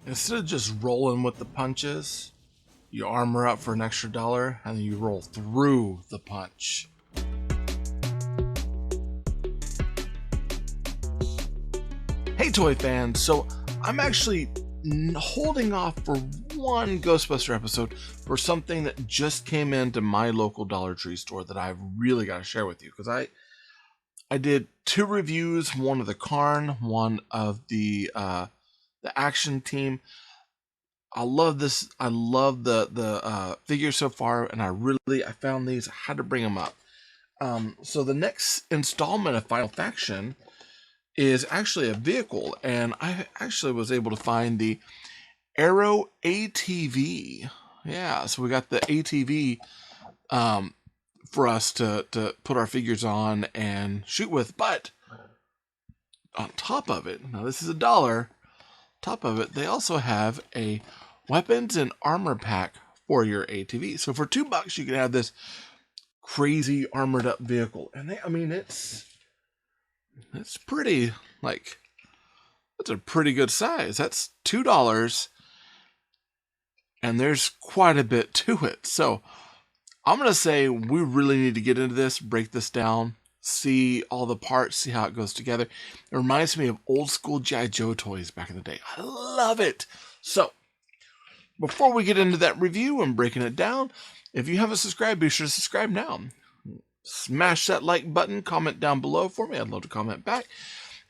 Instead of just rolling with the punches, you armor up for an extra $1 and then you roll through the punch. Hey toy fans, so I'm actually holding off for one Ghostbuster episode for something that just came into my local Dollar Tree store that I've really got to share with you, because I did 2 reviews, one of the Karn, one of the action team. I love this. I love the figures so far, and I found these. I had to bring them up. So the next installment of Final Faction is actually a vehicle, and I actually was able to find the Aero ATV. Yeah, so we got the ATV for us to put our figures on and shoot with. But on top of it, now this is $1. Top of it, they also have a weapons and armor pack for your ATV. So for $2, you can have this crazy armored up vehicle, and it's pretty, like, that's a pretty good size. That's $2, and there's quite a bit to it. So I'm going to say we really need to get into this, break this down, see all the parts, see how it goes together. It reminds me of old school G.I. Joe toys back in the day. I love it. So before we get into that review and breaking it down, if you haven't subscribed, be sure to subscribe now. Smash that like button, comment down below for me. I'd love to comment back.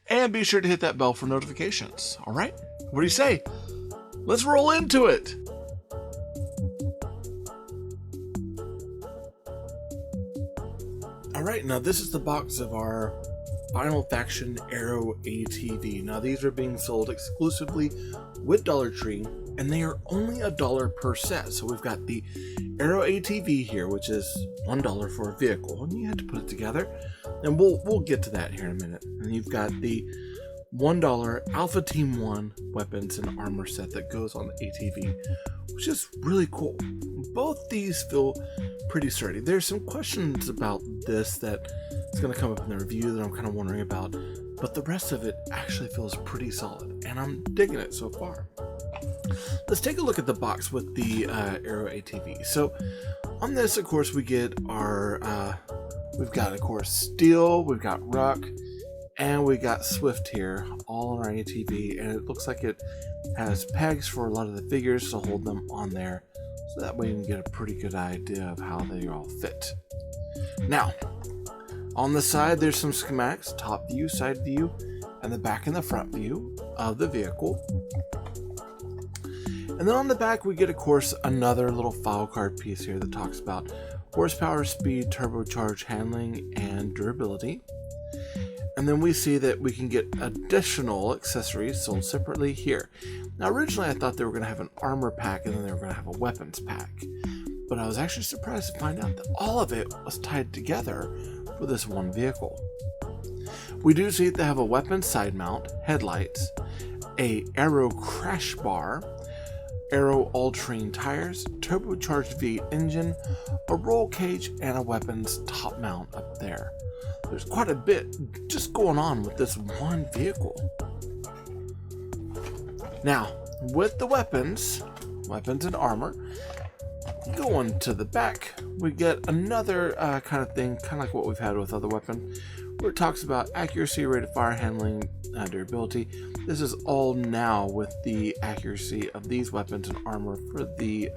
And be sure to hit that bell for notifications. All right? What do you say? Let's roll into it. All right, now this is the box of our Final Faction Aero ATV. Now these are being sold exclusively with Dollar Tree, and they are only $1 per set. So we've got the Aero ATV here, which is $1 for a vehicle, and you have to put it together, and we'll get to that here in a minute. And you've got the $1 Alpha Team 1 weapons and armor set that goes on the ATV, which is really cool. Both these feel pretty sturdy. There's some questions about this that is going to come up in the review that I'm kind of wondering about, but the rest of it actually feels pretty solid, and I'm digging it so far. Let's take a look at the box with the Aero ATV. So on this, of course, we get our, we've got, of course, Steel, we've got Ruck, and we got Swift here, all on our ATV, and it looks like it has pegs for a lot of the figures to hold them on there, so that way you can get a pretty good idea of how they all fit. Now, on the side, there's some schematics, top view, side view, and the back and the front view of the vehicle. And then on the back, we get, of course, another little file card piece here that talks about horsepower, speed, turbocharge, handling, and durability. And then we see that we can get additional accessories sold separately here. Now, originally I thought they were going to have an armor pack and then they were going to have a weapons pack. But I was actually surprised to find out that all of it was tied together for this one vehicle. We do see that they have a weapons side mount, headlights, a Aero crash bar, Aero all-terrain tires, turbocharged V8 engine, a roll cage, and a weapons top mount up there. There's quite a bit just going on with this one vehicle. Now, with the weapons and armor, going to the back, we get another kind of thing, kind of like what we've had with other weapons, where it talks about accuracy, rate of fire, handling, durability. This is all now with the accuracy of these weapons and armor for the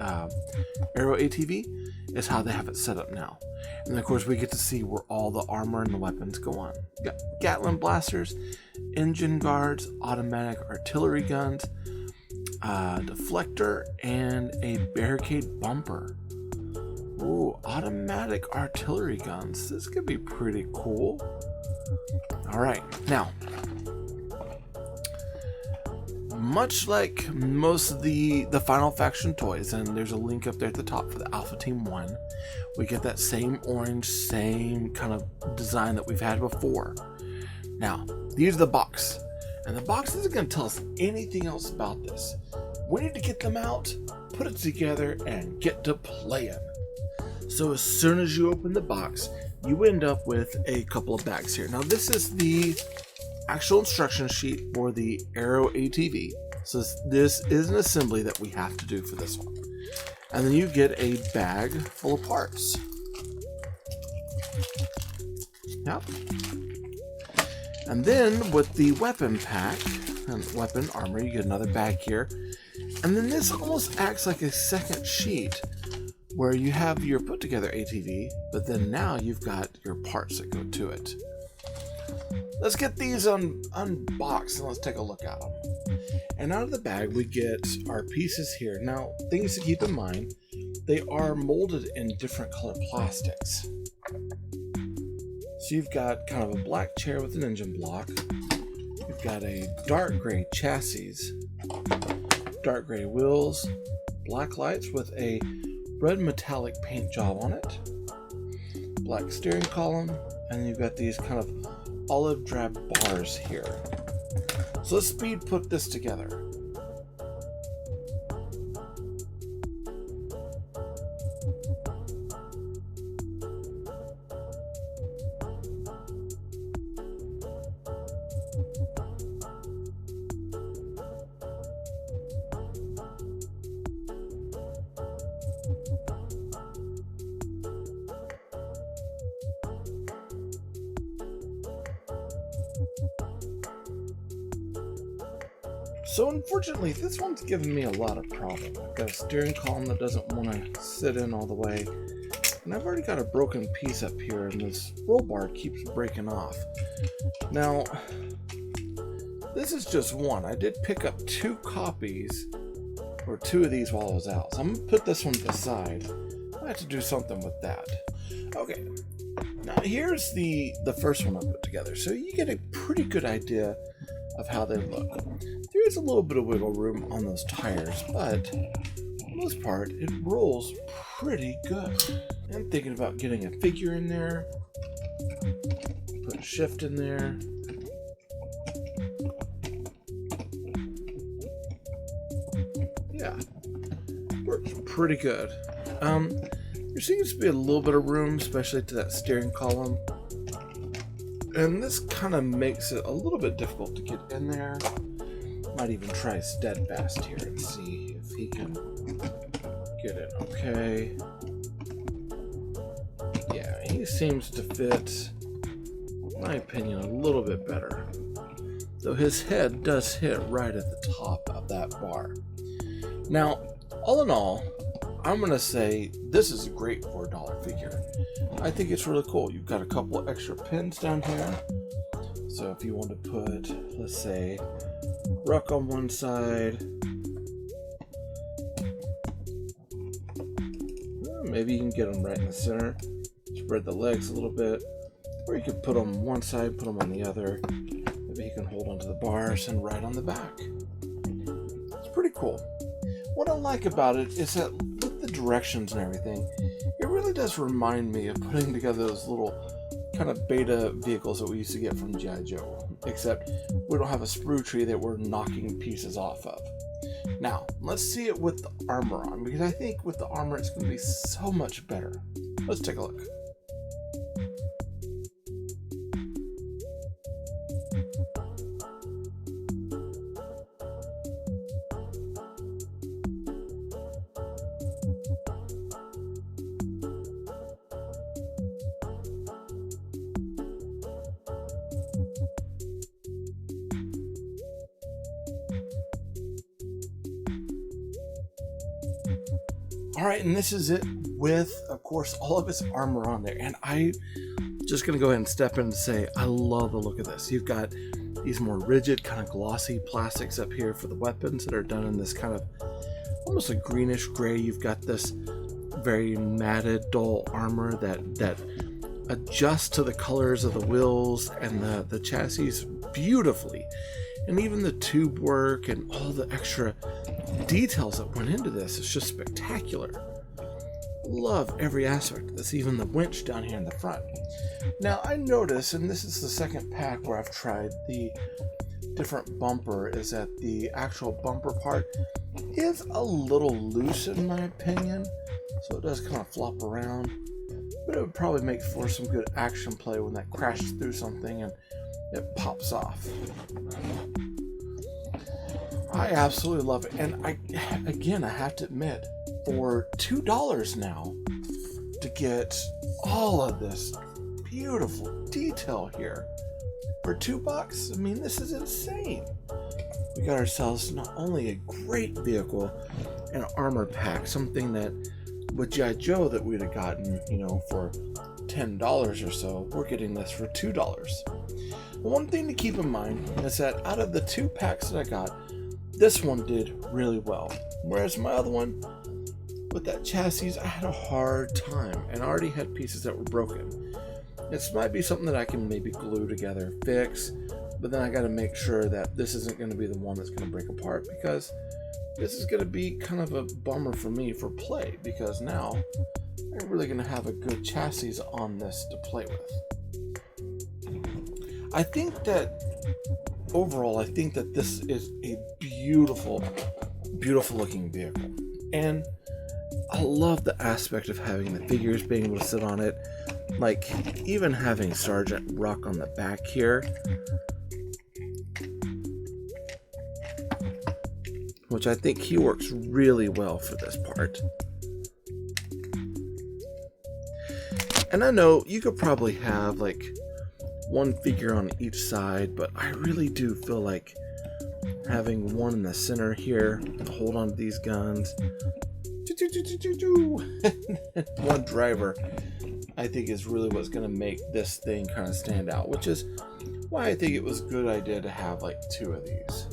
Aero ATV is how they have it set up now. And of course we get to see where all the armor and the weapons go on. You got Gatling blasters, engine guards, automatic artillery guns, deflector, and a barricade bumper. Ooh, automatic artillery guns. This could be pretty cool. Alright, now, much like most of the Final Faction toys, and there's a link up there at the top for the Alpha Team 1, we get that same orange, same kind of design that we've had before. Now, these are the box, and the box isn't going to tell us anything else about this. We need to get them out, put it together, and get to playing. So as soon as you open the box, you end up with a couple of bags here. Now this is the actual instruction sheet for the Aero ATV. So this is an assembly that we have to do for this one. And then you get a bag full of parts. Yep. And then with the weapon pack and weapon armor, you get another bag here. And then this almost acts like a second sheet where you have your put together ATV, but then now you've got your parts that go to it. Let's get these unboxed and let's take a look at them. And out of the bag we get our pieces here. Now, things to keep in mind, they are molded in different color plastics. So you've got kind of a black chair with an engine block. You've got a dark gray chassis, dark gray wheels, black lights with a red metallic paint job on it, black steering column, and you've got these kind of olive drab bars here. So let's speed put this together. So unfortunately, this one's giving me a lot of problems. I've got a steering column that doesn't want to sit in all the way. And I've already got a broken piece up here, and this roll bar keeps breaking off. Now, this is just one. I did pick up 2 copies, or 2 of these while I was out. So I'm going to put this one to the side. I have to do something with that. Okay, now here's the first one I put together. So you get a pretty good idea of how they look. There is a little bit of wiggle room on those tires, but for the most part, it rolls pretty good. I'm thinking about getting a figure in there, put a shift in there. Yeah, works pretty good. There seems to be a little bit of room, especially to that steering column. And this kind of makes it a little bit difficult to get in there. Might even try Steadfast here and see if he can get it okay. Yeah, he seems to fit, in my opinion, a little bit better. Though his head does hit right at the top of that bar. Now, all in all, I'm going to say this is a great $4 figure. I think it's really cool. You've got a couple extra pins down here. So if you want to put, let's say, Ruck on one side. Maybe you can get them right in the center. Spread the legs a little bit. Or you could put them on one side, put them on the other. Maybe you can hold onto the bars and right on the back. It's pretty cool. What I like about it is that with the directions and everything, it really does remind me of putting together those little kind of beta vehicles that we used to get from G.I. Joe, except we don't have a sprue tree that we're knocking pieces off of. Now, let's see it with the armor on, because I think with the armor it's going to be so much better. Let's take a look. Alright, and this is it with, of course, all of his armor on there. And I'm just going to go ahead and step in and say, I love the look of this. You've got these more rigid, kind of glossy plastics up here for the weapons that are done in this kind of almost a greenish gray. You've got this very matted, dull armor that adjusts to the colors of the wheels and the chassis beautifully. And even the tube work and all the extra details that went into this is just spectacular. Love every aspect of this, even the winch down here in the front. Now I notice, and this is the second pack where I've tried the different bumper, is that the actual bumper part is a little loose in my opinion, so it does kind of flop around, but it would probably make for some good action play when that crashes through something and it pops off. I absolutely love it. And I have to admit, for $2 now to get all of this beautiful detail here for $2, I mean, this is insane. We got ourselves not only a great vehicle and an armor pack, something that with G.I. Joe that we'd have gotten, for $10 or so, we're getting this for $2. One thing to keep in mind is that out of the 2 packs that I got, this one did really well. Whereas my other one, with that chassis, I had a hard time and I already had pieces that were broken. This might be something that I can maybe glue together, fix, but then I got to make sure that this isn't going to be the one that's going to break apart, because this is going to be kind of a bummer for me for play, because now I'm really going to have a good chassis on this to play with. I think that overall, this is a beautiful, beautiful looking vehicle. And I love the aspect of having the figures, being able to sit on it. Like, even having Sergeant Ruck on the back here, which I think he works really well for this part. And I know you could probably have like one figure on each side, but I really do feel like having one in the center here to hold on to these guns, one driver, I think is really what's going to make this thing kind of stand out, which is why I think it was a good idea to have like 2 of these.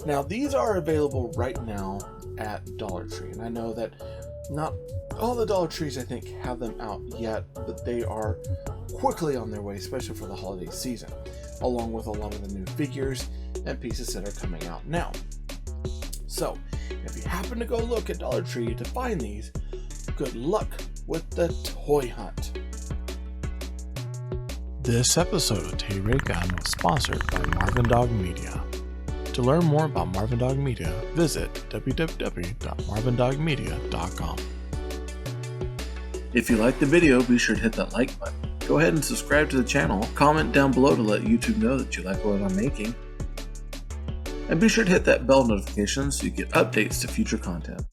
Now, these are available right now at Dollar Tree, and I know that not all the Dollar Trees, I think, have them out yet, but they are quickly on their way, especially for the holiday season, along with a lot of the new figures and pieces that are coming out now. So, if you happen to go look at Dollar Tree to find these, good luck with the toy hunt. This episode of Tay Ray Gun was sponsored by Marvin Dog Media. To learn more about Marvin Dog Media, visit www.marvindogmedia.com. If you liked the video, be sure to hit that like button. Go ahead and subscribe to the channel. Comment down below to let YouTube know that you like what I'm making. And be sure to hit that bell notification so you get updates to future content.